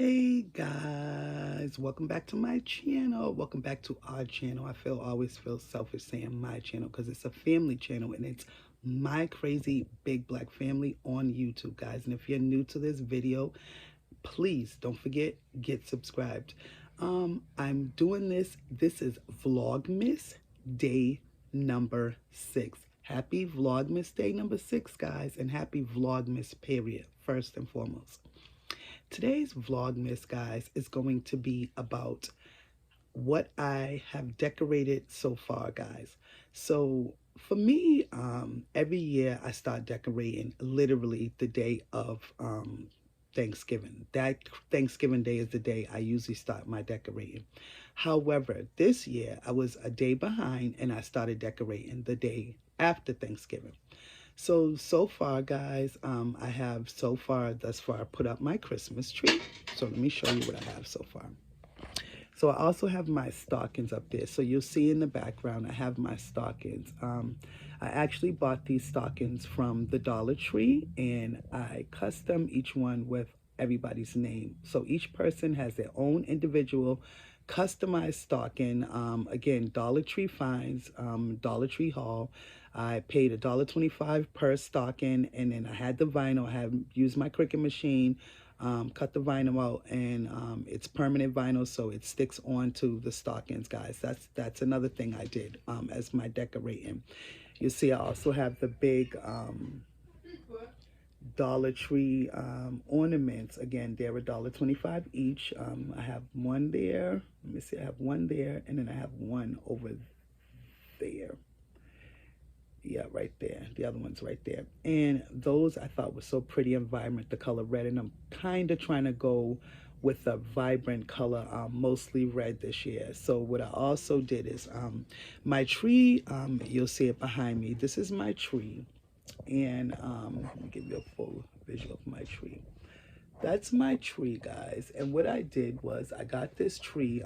Hey guys, welcome back to my channel. Welcome back to our channel. Always feel selfish saying my channel because it's a family channel and it's my crazy big black family on YouTube, guys. And if you're new to this video, please don't forget, get subscribed. I'm doing this is Vlogmas day number 6. Happy Vlogmas day number 6, guys, and happy Vlogmas period, first and foremost. Today's Vlogmas, guys, is going to be about what I have decorated so far, guys. So for me, every year I start decorating literally the day of Thanksgiving. That Thanksgiving day is the day I usually start my decorating. However, this year I was a day behind and I started decorating the day after Thanksgiving. So far, guys, I have thus far put up my Christmas tree. So let me show you what I have so far. So I also have my stockings up there. So you'll see in the background, I have my stockings. I actually bought these stockings from the Dollar Tree and I custom each one with everybody's name. So each person has their own individual customized stocking. Again, Dollar Tree finds, Dollar Tree haul. I paid $1.25 per stocking, and then I had the vinyl. I have used my Cricut machine, cut the vinyl out, and it's permanent vinyl, so it sticks onto the stockings, guys. That's another thing I did as my decorating. You see, I also have the big Dollar Tree ornaments. Again, they're $1.25 each. I have one there. Let me see. I have one there, and then I have one over there. Yeah, right there. The other one's right there. And those I thought were so pretty and vibrant, the color red. And I'm kind of trying to go with a vibrant color, mostly red this year. So what I also did is my tree, you'll see it behind me. This is my tree. And let me give you a full visual of my tree. That's my tree, guys. And what I did was I got this tree.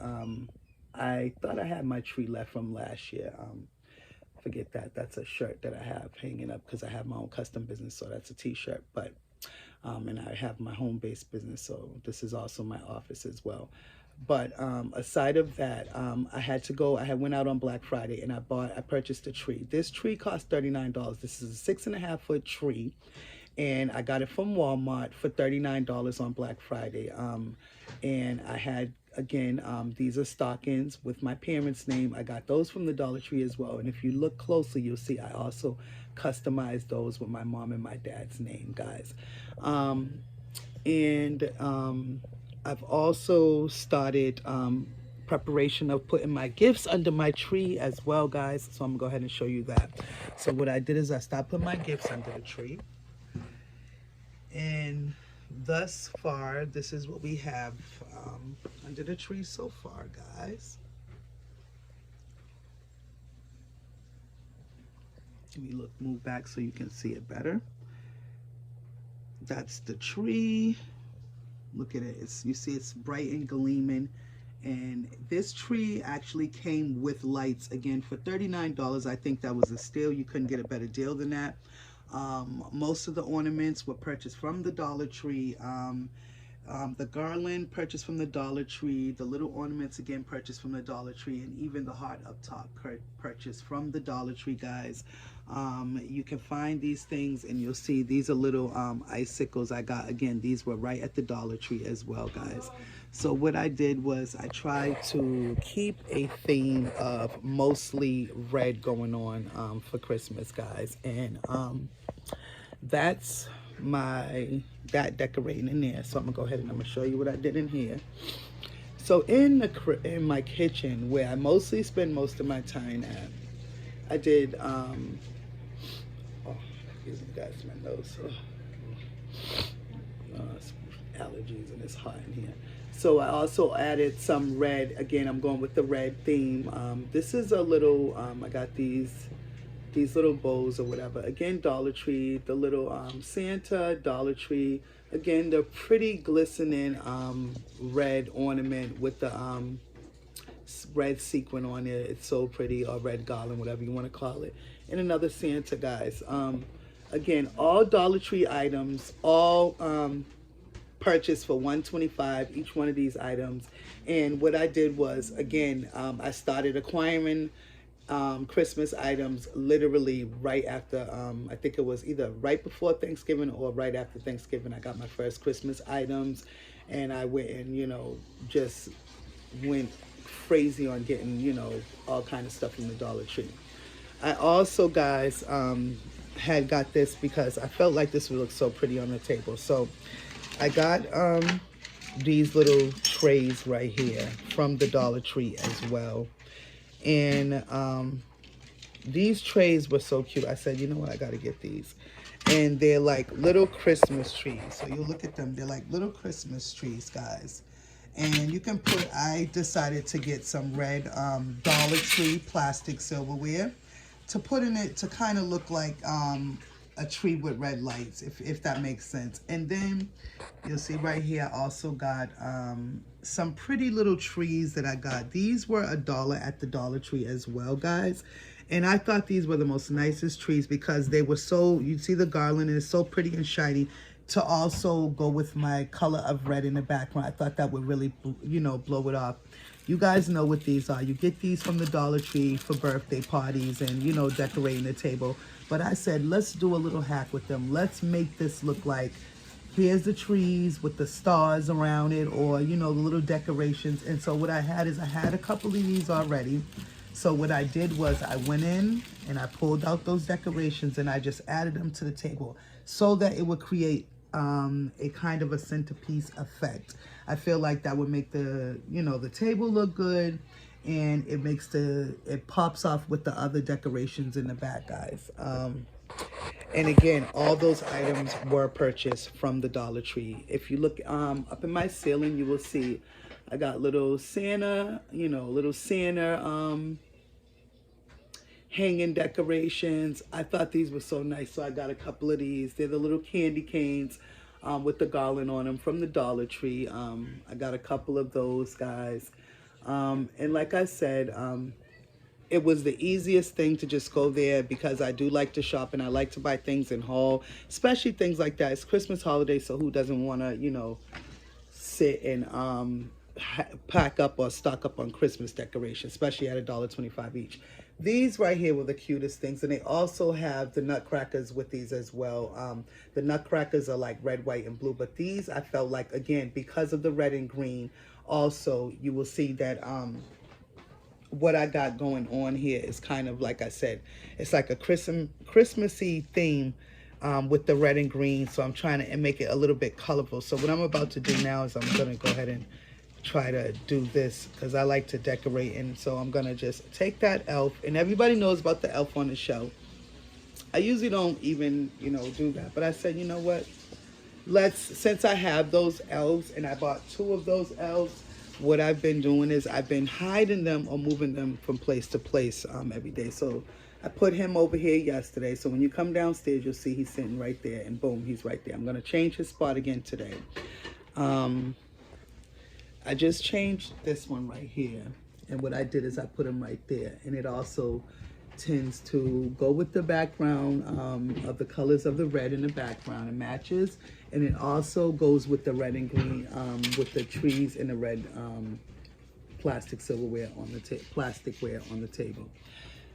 I thought I had my tree left from last year. Forget that. That's a shirt that I have hanging up because I have my own custom business, so that's a t-shirt. But and I have my home-based business, so this is also my office as well. But aside of that, I had went out on Black Friday and I purchased a tree. This tree cost $39. This is a 6.5-foot tree, and I got it from Walmart for $39 on Black Friday. And I had, again, these are stockings with my parents' name. I got those from the Dollar Tree as well. And if you look closely, you'll see I also customized those with my mom and my dad's name, guys. I've also started preparation of putting my gifts under my tree as well, guys. So I'm gonna go ahead and show you that. So what I did is I stopped putting my gifts under the tree. And thus far, this is what we have under the tree so far, guys. Let me move back so you can see it better. That's the tree. Look at it. You see it's bright and gleaming. And this tree actually came with lights, again, for $39. I think that was a steal. You couldn't get a better deal than that. Most of the ornaments were purchased from the Dollar Tree. The garland purchased from the Dollar Tree. The little ornaments, again, purchased from the Dollar Tree. And even the heart up top purchased from the Dollar Tree, guys. You can find these things and you'll see these are little icicles I got. Again, these were right at the Dollar Tree as well, guys. So what I did was I tried to keep a theme of mostly red going on for Christmas, guys. And that's that decorating in there. So I'm gonna go ahead and I'm gonna show you what I did in here. So in my kitchen, where I mostly spend most of my time at, I did oh, excuse me guys, my nose. It's allergies and it's hot in here. So I also added some red. Again, I'm going with the red theme. This is a little I got these little bows or whatever. Again, Dollar Tree. The little Santa, Dollar Tree. Again, the pretty glistening red ornament with the red sequin on it. It's so pretty, or red garland, whatever you want to call it. And another Santa, guys. Again, all Dollar Tree items, all purchased for $125 each one of these items. And what I did was, again, I started acquiring Christmas items literally right after, I think it was either right before Thanksgiving or right after Thanksgiving. I got my first Christmas items, and I went and, just went crazy on getting, all kind of stuff from the Dollar Tree. I also, guys, had got this because I felt like this would look so pretty on the table. So I got these little trays right here from the Dollar Tree as well. And these trays were so cute. I said, you know what, I gotta get these. And they're like little Christmas trees. So you look at them, they're like little Christmas trees, guys. And you can put, I decided to get some red Dollar Tree plastic silverware to put in it to kind of look like a tree with red lights, if that makes sense. And then you'll see right here, I also got some pretty little trees that I got. These were $1 at the Dollar Tree as well, guys. And I thought these were the most nicest trees because they were so, you see the garland and it's so pretty and shiny, to also go with my color of red in the background. I thought that would really, blow it off. You guys know what these are. You get these from the Dollar Tree for birthday parties and, decorating the table. But I said, let's do a little hack with them. Let's make this look like, here's the trees with the stars around it, or, the little decorations. And so what I had is I had a couple of these already. So what I did was I went in and I pulled out those decorations and I just added them to the table so that it would create a kind of a centerpiece effect. I feel like that would make the, the table look good, and it makes it pops off with the other decorations in the back, guys. And again, all those items were purchased from the Dollar Tree. If you look up in my ceiling, you will see I got little Santa, little Santa hanging decorations. I thought these were so nice, so I got a couple of these. They're the little candy canes with the garland on them from the Dollar Tree. I got a couple of those, guys. And like I said, it was the easiest thing to just go there because I do like to shop and I like to buy things in haul, especially things like that. It's Christmas holiday, so who doesn't want to, sit and pack up or stock up on Christmas decorations, especially at $1.25 each. These right here were the cutest things, and they also have the nutcrackers with these as well. The nutcrackers are like red, white, and blue, but these I felt like, again, because of the red and green, also you will see that what I got going on here is kind of, like I said, it's like a Christmassy theme with the red and green, so I'm trying to make it a little bit colorful. So what I'm about to do now is I'm going to go ahead and try to do this because I like to decorate, and so I'm gonna just take that elf, and everybody knows about the elf on the shelf. I usually don't even do that, but I said, you know what, since I have those elves and I bought 2 of those elves, what I've been doing is I've been hiding them or moving them from place to place every day. So I put him over here yesterday, so when you come downstairs you'll see he's sitting right there, and boom, he's right there. I'm gonna change his spot again today. I just changed this one right here, and what I did is I put him right there, and it also tends to go with the background of the colors of the red in the background. It matches, and it also goes with the red and green with the trees and the red plastic silverware on the plasticware on the table.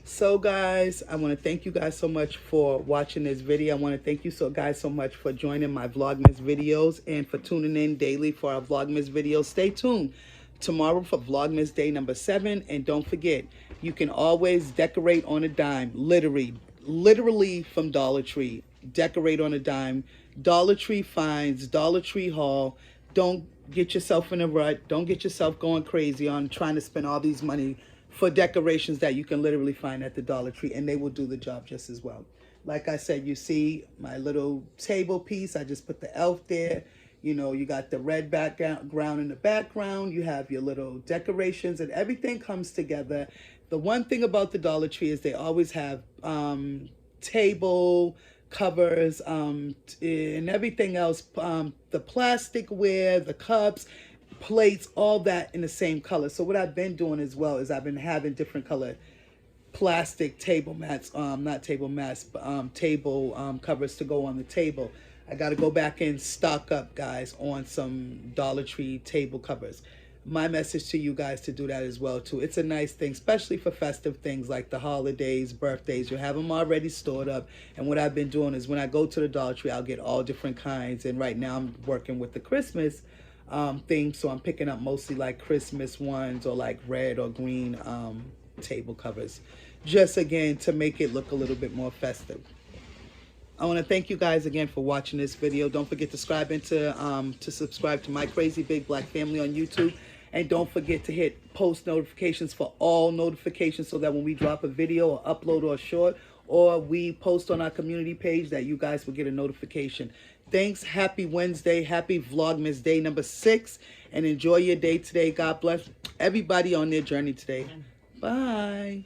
So guys, I want to thank you guys so much for watching this video. I want to thank you guys so much for joining my Vlogmas videos and for tuning in daily for our Vlogmas videos. Stay tuned tomorrow for Vlogmas day number 7. And don't forget, you can always decorate on a dime. Literally from Dollar Tree. Decorate on a dime. Dollar Tree finds, Dollar Tree haul. Don't get yourself in a rut. Don't get yourself going crazy on trying to spend all these money for decorations that you can literally find at the Dollar Tree, and they will do the job just as well. Like I said, you see my little table piece. I just put the elf there. You got the red background in the background. You have your little decorations, and everything comes together. The one thing about the Dollar Tree is they always have table covers and everything else, the plasticware, the cups, plates, all that in the same color. So what I've been doing as well is I've been having different color plastic table mats, not table mats, but table covers to go on the table. I got to go back and stock up, guys, on some Dollar Tree table covers. My message to you guys to do that as well too. It's a nice thing, especially for festive things like the holidays, birthdays. You have them already stored up. And what I've been doing is when I go to the Dollar Tree, I'll get all different kinds. And right now I'm working with the Christmas theme, so I'm picking up mostly like Christmas ones or like red or green table covers, just again to make it look a little bit more festive. I want to thank you guys again for watching this video. Don't forget to subscribe to My Crazy Big Black Family on YouTube. And don't forget to hit post notifications for all notifications so that when we drop a video or upload or a short or we post on our community page that you guys will get a notification. Thanks. Happy Wednesday. Happy Vlogmas day number 6. And enjoy your day today. God bless everybody on their journey today. Bye.